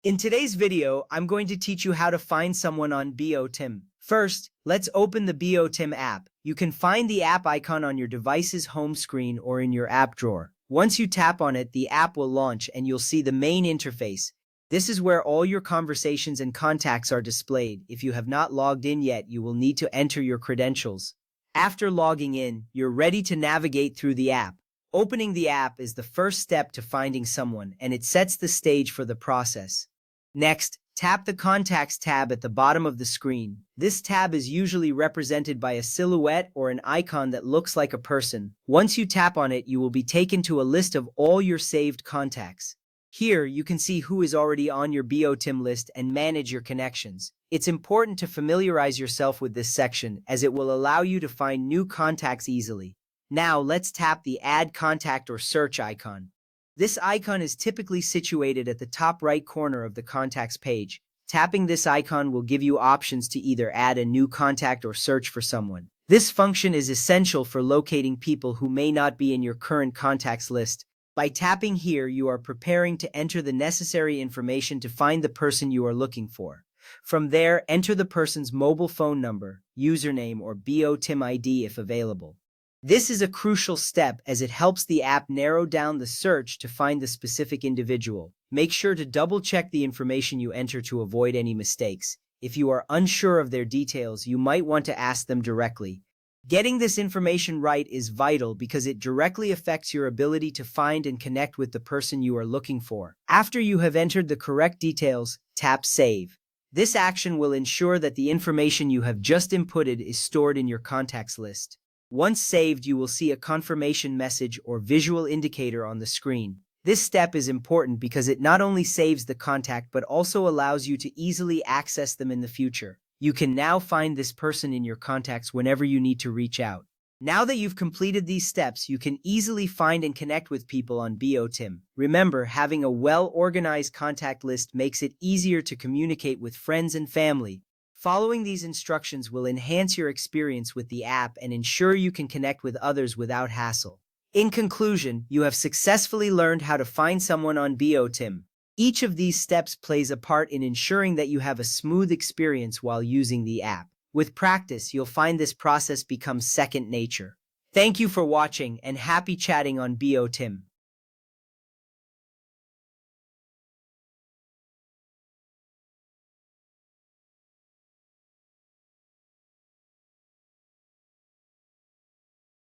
In today's video, I'm going to teach you how to find someone on BOTim. First, let's open the BOTim app. You can find the app icon on your device's home screen or in your app drawer. Once you tap on it, the app will launch and you'll see the main interface. This is where all your conversations and contacts are displayed. If you have not logged in yet, you will need to enter your credentials. After logging in, you're ready to navigate through the app. Opening the app is the first step to finding someone, and it sets the stage for the process. Next, tap the Contacts tab at the bottom of the screen. This tab is usually represented by a silhouette or an icon that looks like a person. Once you tap on it, you will be taken to a list of all your saved contacts. Here, you can see who is already on your BOTim list and manage your connections. It's important to familiarize yourself with this section, as it will allow you to find new contacts easily. Now, let's tap the Add Contact or Search icon. This icon is typically situated at the top right corner of the Contacts page. Tapping this icon will give you options to either add a new contact or search for someone. This function is essential for locating people who may not be in your current contacts list. By tapping here, you are preparing to enter the necessary information to find the person you are looking for. From there, enter the person's mobile phone number, username, or BOTim ID if available. This is a crucial step as it helps the app narrow down the search to find the specific individual. Make sure to double-check the information you enter to avoid any mistakes. If you are unsure of their details, you might want to ask them directly. Getting this information right is vital because it directly affects your ability to find and connect with the person you are looking for. After you have entered the correct details, tap Save. This action will ensure that the information you have just inputted is stored in your contacts list. Once saved, you will see a confirmation message or visual indicator on the screen. This step is important because it not only saves the contact but also allows you to easily access them in the future. You can now find this person in your contacts whenever you need to reach out. Now that you've completed these steps, you can easily find and connect with people on BOTim. Remember, having a well-organized contact list makes it easier to communicate with friends and family. Following these instructions will enhance your experience with the app and ensure you can connect with others without hassle. In conclusion, you have successfully learned how to find someone on BOTim. Each of these steps plays a part in ensuring that you have a smooth experience while using the app. With practice, you'll find this process becomes second nature. Thank you for watching and happy chatting on BOTim.